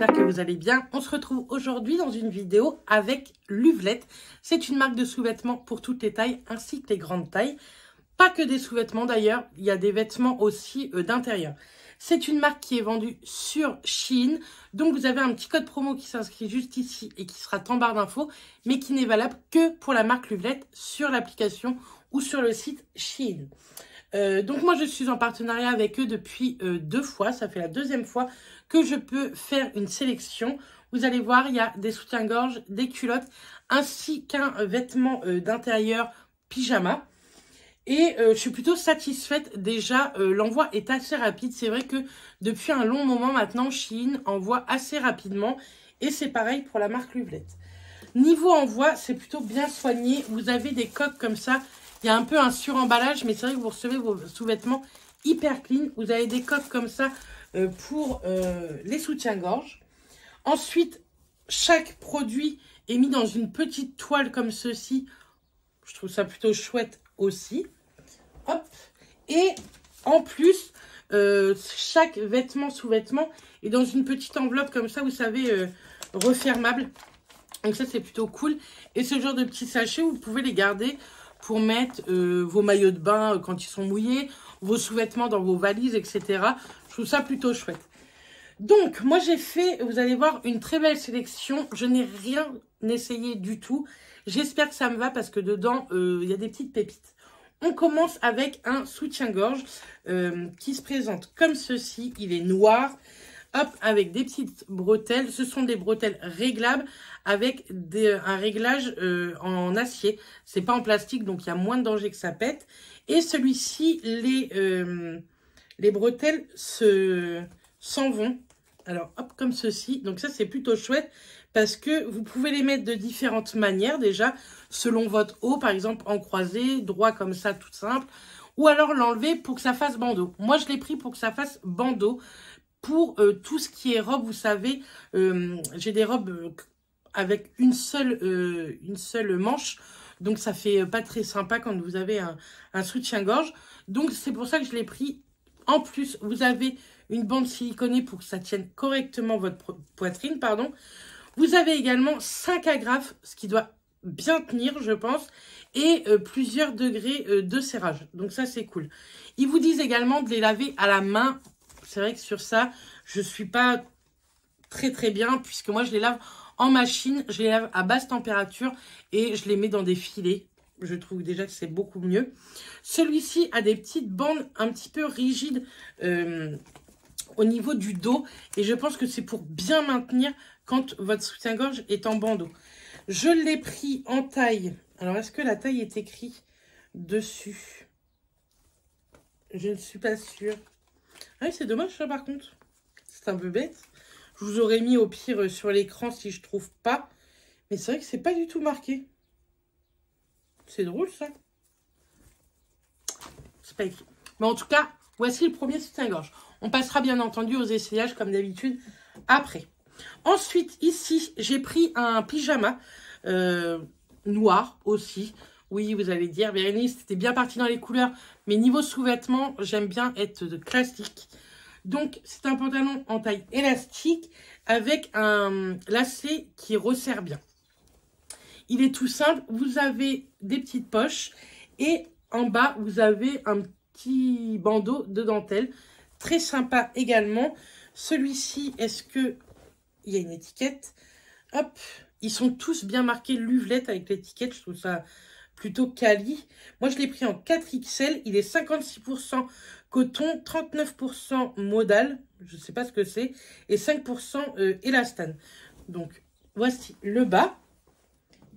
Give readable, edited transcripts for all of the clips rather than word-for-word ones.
j'espère que vous allez bien. On se retrouve aujourd'hui dans une vidéo avec Luvelette. C'est une marque de sous-vêtements pour toutes les tailles ainsi que les grandes tailles. Pas que des sous-vêtements d'ailleurs, il y a des vêtements aussi d'intérieur. C'est une marque qui est vendue sur Shein. Donc vous avez un petit code promo qui s'inscrit juste ici et qui sera en barre d'infos, mais qui n'est valable que pour la marque Luvelette sur l'application ou sur le site Shein. Donc moi je suis en partenariat avec eux depuis 2 fois, ça fait la 2e fois que je peux faire une sélection. Vous allez voir, il y a des soutiens-gorge, des culottes, ainsi qu'un vêtement d'intérieur pyjama. Et je suis plutôt satisfaite déjà, l'envoi est assez rapide. C'est vrai que depuis un long moment maintenant, Shein envoie assez rapidement. Et c'est pareil pour la marque Luvelette. Niveau envoi, c'est plutôt bien soigné. Vous avez des coques comme ça. Il y a un peu un suremballage, mais c'est vrai que vous recevez vos sous-vêtements hyper clean. Vous avez des coques comme ça pour les soutiens-gorge. Ensuite, chaque produit est mis dans une petite toile comme ceci. Je trouve ça plutôt chouette aussi. Hop. Et en plus, chaque vêtement, sous-vêtement est dans une petite enveloppe comme ça, vous savez, refermable. Donc ça, c'est plutôt cool. Et ce genre de petits sachets, vous pouvez les garder pour mettre vos maillots de bain quand ils sont mouillés, vos sous-vêtements dans vos valises, etc. Je trouve ça plutôt chouette. Donc, moi, j'ai fait, vous allez voir, une très belle sélection. Je n'ai rien essayé du tout. J'espère que ça me va parce que dedans, il y a des petites pépites. On commence avec un soutien-gorge qui se présente comme ceci. Il est noir, hop, avec des petites bretelles. Ce sont des bretelles réglables avec un réglage en acier. C'est pas en plastique, donc il y a moins de danger que ça pète. Et celui-ci, les bretelles s'en vont. Alors, hop, comme ceci. Donc ça, c'est plutôt chouette parce que vous pouvez les mettre de différentes manières déjà, selon votre haut, par exemple en croisé, droit comme ça, tout simple. Ou alors l'enlever pour que ça fasse bandeau. Moi, je l'ai pris pour que ça fasse bandeau. Pour tout ce qui est robe, vous savez, j'ai des robes avec une seule manche. Donc, ça fait pas très sympa quand vous avez un soutien-gorge. Donc, c'est pour ça que je l'ai pris. En plus, vous avez une bande siliconée pour que ça tienne correctement votre poitrine, pardon. Vous avez également 5 agrafes, ce qui doit bien tenir, je pense, et plusieurs degrés de serrage. Donc, ça, c'est cool. Ils vous disent également de les laver à la main. C'est vrai que sur ça, je ne suis pas très bien, puisque moi, je les lave en machine. Je les lave à basse température et je les mets dans des filets. Je trouve déjà que c'est beaucoup mieux. Celui-ci a des petites bandes un petit peu rigides au niveau du dos. Et je pense que c'est pour bien maintenir quand votre soutien-gorge est en bandeau. Je l'ai pris en taille. Alors, est-ce que la taille est écrite dessus? Je ne suis pas sûre. Ah oui, c'est dommage ça par contre. C'est un peu bête. Je vous aurais mis au pire sur l'écran si je trouve pas. Mais c'est vrai que c'est pas du tout marqué. C'est drôle ça. C'est pas écrit. Mais en tout cas, voici le premier soutien-gorge. On passera bien entendu aux essayages comme d'habitude après. Ensuite, ici, j'ai pris un pyjama noir aussi. Oui, vous allez dire, Bérénice, c'était bien parti dans les couleurs. Mais niveau sous-vêtements, j'aime bien être classique. Donc, c'est un pantalon en taille élastique avec un lacet qui resserre bien. Il est tout simple. Vous avez des petites poches. Et en bas, vous avez un petit bandeau de dentelle. Très sympa également. Celui-ci, est-ce que il y a une étiquette? Hop, ils sont tous bien marqués Luvelette avec l'étiquette. Je trouve ça plutôt quali. Moi, je l'ai pris en 4XL. Il est 56% coton, 39% modal. Je ne sais pas ce que c'est. Et 5% élastane. Donc, voici le bas.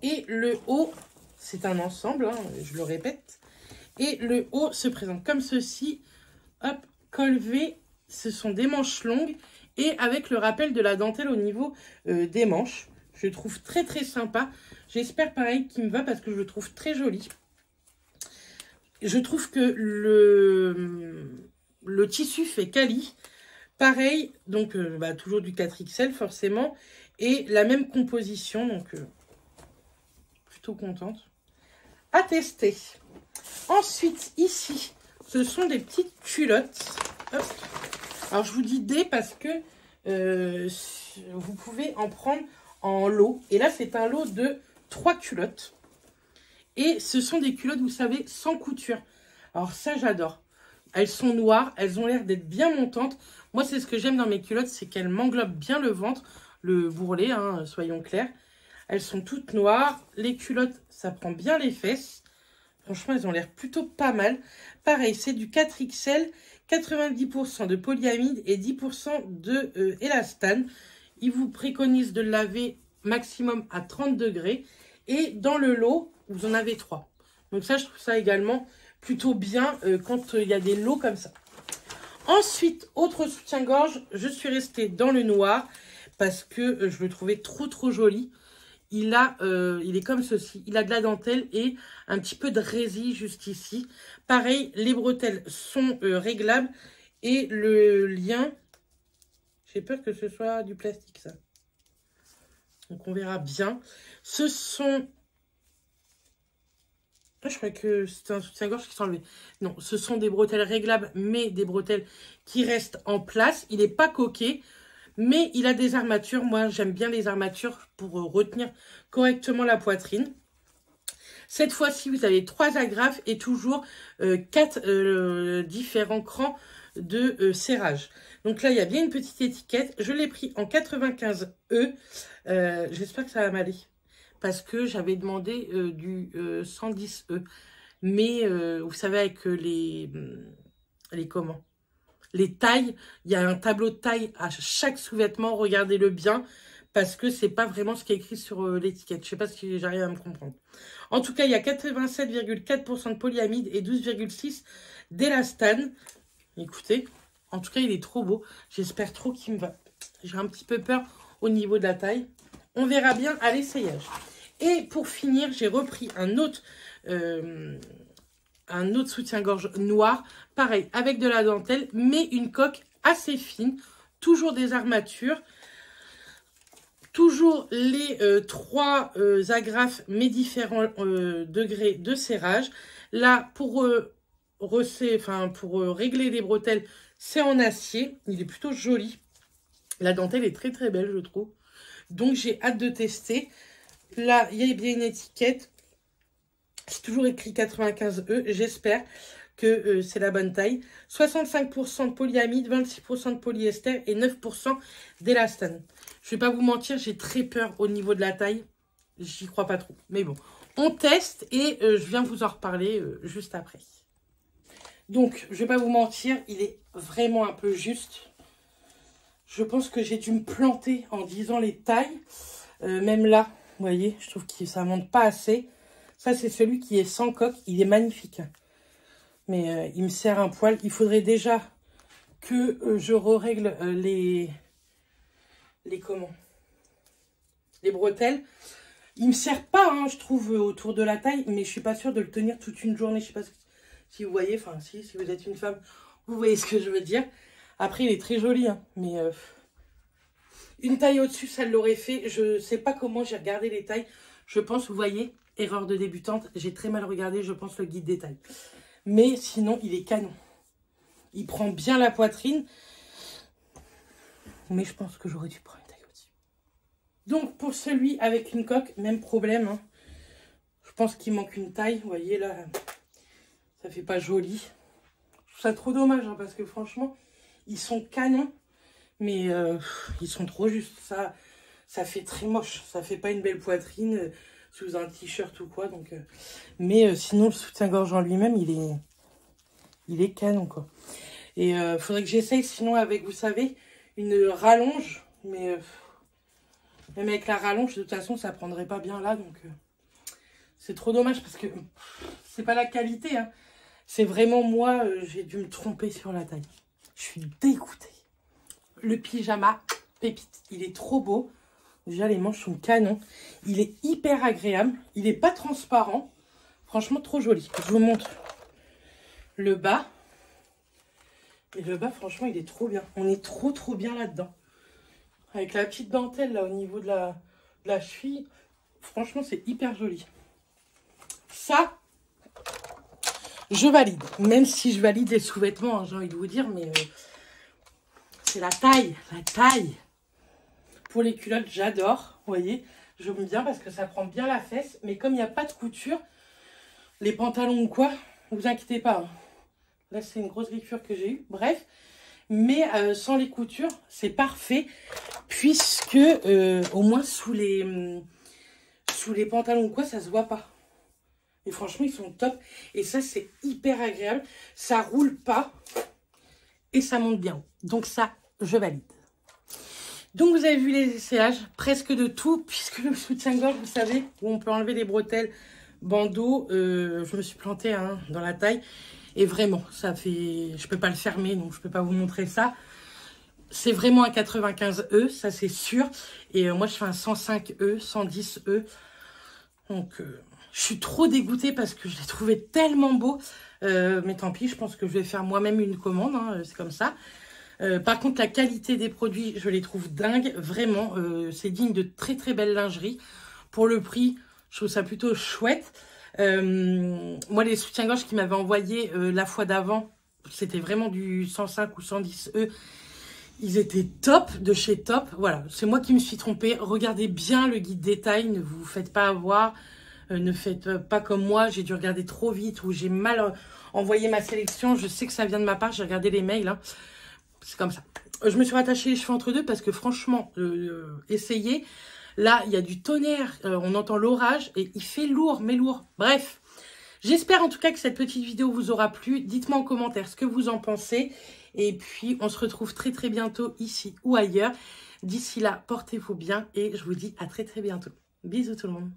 Et le haut, c'est un ensemble, hein, je le répète. Et le haut se présente comme ceci. Hop, col V. Ce sont des manches longues. Et avec le rappel de la dentelle au niveau des manches. Je le trouve très sympa. J'espère pareil qu'il me va parce que je le trouve très joli. Je trouve que le tissu fait quali. Pareil, donc toujours du 4XL forcément. Et la même composition, donc plutôt contente. À tester. Ensuite, ici, ce sont des petites culottes. Hop. Alors, je vous dis des parce que vous pouvez en prendre en lot. Et là, c'est un lot de 3 culottes. Et ce sont des culottes, vous savez, sans couture. Alors ça, j'adore. Elles sont noires, elles ont l'air d'être bien montantes. Moi, c'est ce que j'aime dans mes culottes, c'est qu'elles m'englobent bien le ventre, le bourrelet, hein, soyons clairs. Elles sont toutes noires. Les culottes, ça prend bien les fesses. Franchement, elles ont l'air plutôt pas mal. Pareil, c'est du 4XL, 90% de polyamide et 10% de élastane. Ils vous préconisent de le laver maximum à 30 degrés. Et dans le lot, vous en avez 3. Donc ça, je trouve ça également plutôt bien quand il y a des lots comme ça. Ensuite, autre soutien-gorge, je suis restée dans le noir parce que je le trouvais trop joli. Il est comme ceci, il a de la dentelle et un petit peu de résille juste ici. Pareil, les bretelles sont réglables et le lien, j'ai peur que ce soit du plastique ça. Donc on verra bien. Ce sont... Je croyais que c'était un soutien-gorge qui s'enlevait. Non, ce sont des bretelles réglables, mais des bretelles qui restent en place. Il n'est pas coquet, mais il a des armatures. Moi, j'aime bien les armatures pour retenir correctement la poitrine. Cette fois-ci, vous avez 3 agrafes et toujours 4 différents crans de serrage. Donc là, il y a bien une petite étiquette. Je l'ai pris en 95E. J'espère que ça va m'aller. Parce que j'avais demandé du 110E. Mais vous savez, avec les tailles, il y a un tableau de taille à chaque sous-vêtement. Regardez-le bien. Parce que c'est pas vraiment ce qui est écrit sur l'étiquette. Je sais pas si j'arrive à me comprendre. En tout cas, il y a 87,4% de polyamide et 12,6% d'élastane. Écoutez, en tout cas, il est trop beau. J'espère trop qu'il me va. J'ai un petit peu peur au niveau de la taille. On verra bien à l'essayage. Et pour finir, j'ai repris un autre soutien-gorge noir. Pareil, avec de la dentelle, mais une coque assez fine. Toujours des armatures. Toujours les 3 agrafes, mais différents degrés de serrage. Là, pour régler les bretelles, c'est en acier. Il est plutôt joli. La dentelle est très belle, je trouve. Donc, j'ai hâte de tester. Là, il y a bien une étiquette. C'est toujours écrit 95E. J'espère que c'est la bonne taille. 65% de polyamide, 26% de polyester et 9% d'élastane. Je ne vais pas vous mentir, j'ai très peur au niveau de la taille. J'y crois pas trop. Mais bon, on teste et je viens vous en reparler juste après. Donc, je ne vais pas vous mentir, il est vraiment un peu juste. Je pense que j'ai dû me planter en disant les tailles. Même là, vous voyez, je trouve que ça ne monte pas assez. Ça, c'est celui qui est sans coque. Il est magnifique. Mais il me serre un poil. Il faudrait déjà que je règle les bretelles. Il me serre pas, hein, je trouve, autour de la taille. Mais je suis pas sûre de le tenir toute une journée. Je sais pas si vous voyez. Enfin, si vous êtes une femme, vous voyez ce que je veux dire. Après, il est très joli. Hein, mais une taille au-dessus, ça l'aurait fait. Je sais pas comment j'ai regardé les tailles. Je pense, vous voyez, erreur de débutante. J'ai très mal regardé, je pense, le guide des tailles. Mais sinon, il est canon. Il prend bien la poitrine. Mais je pense que j'aurais dû prendre une taille au-dessus. Donc, pour celui avec une coque, même problème. Hein. Je pense qu'il manque une taille. Vous voyez, là, ça fait pas joli. Je trouve ça trop dommage, hein, parce que franchement, ils sont canons. Mais ils sont trop justes. Ça fait très moche. Ça fait pas une belle poitrine sous un t-shirt ou quoi. Donc, mais sinon, le soutien-gorge en lui-même, il est canon, quoi. Et faudrait que j'essaye, sinon, avec, vous savez, une rallonge. Mais même avec la rallonge, de toute façon, ça prendrait pas bien là. Donc, c'est trop dommage parce que c'est pas la qualité. Hein. C'est vraiment moi, j'ai dû me tromper sur la taille. Je suis dégoûtée. Le pyjama, pépite. Il est trop beau. Déjà, les manches sont canon. Il est hyper agréable. Il n'est pas transparent. Franchement, trop joli. Je vous montre le bas. Et le bas, franchement, il est trop bien. On est trop bien là-dedans. Avec la petite dentelle, là, au niveau de la cheville. Franchement, c'est hyper joli. Ça, je valide. Même si je valide les sous-vêtements, hein, j'ai envie de vous dire. Mais c'est la taille. La taille. Pour les culottes, j'adore. Vous voyez, j'aime bien parce que ça prend bien la fesse. Mais comme il n'y a pas de couture, les pantalons ou quoi, ne vous inquiétez pas. Hein. Là, c'est une grosse griffure que j'ai eue. Bref. Mais sans les coutures, c'est parfait. Puisque au moins sous les pantalons ou quoi, ça se voit pas. Et franchement, ils sont top. Et ça, c'est hyper agréable. Ça roule pas. Et ça monte bien haut. Donc ça, je valide. Donc vous avez vu les essayages, presque de tout. Puisque le soutien-gorge, vous savez, où on peut enlever les bretelles, bandeaux. Je me suis plantée hein, dans la taille. Et vraiment, ça fait... Je peux pas le fermer, donc je peux pas vous montrer ça. C'est vraiment un 95E, ça c'est sûr. Et moi, je fais un 105E, 110E. Donc... je suis trop dégoûtée parce que je l'ai trouvé tellement beau. Mais tant pis, je pense que je vais faire moi-même une commande. Hein, c'est comme ça. Par contre, la qualité des produits, je les trouve dingues. Vraiment, c'est digne de très très belle lingerie. Pour le prix, je trouve ça plutôt chouette. Moi, les soutiens-gorge qu'ils m'avaient envoyé la fois d'avant, c'était vraiment du 105 ou 110E. Ils étaient top, de chez Top. Voilà, c'est moi qui me suis trompée. Regardez bien le guide détail, ne vous faites pas avoir. Ne faites pas comme moi, j'ai dû regarder trop vite ou j'ai mal envoyé ma sélection. Je sais que ça vient de ma part, j'ai regardé les mails. Hein. C'est comme ça. Je me suis rattachée les cheveux entre deux parce que franchement, essayez. Là, il y a du tonnerre, on entend l'orage et il fait lourd, mais lourd. Bref, j'espère en tout cas que cette petite vidéo vous aura plu. Dites-moi en commentaire ce que vous en pensez. Et puis, on se retrouve très très bientôt ici ou ailleurs. D'ici là, portez-vous bien et je vous dis à très très bientôt. Bisous tout le monde.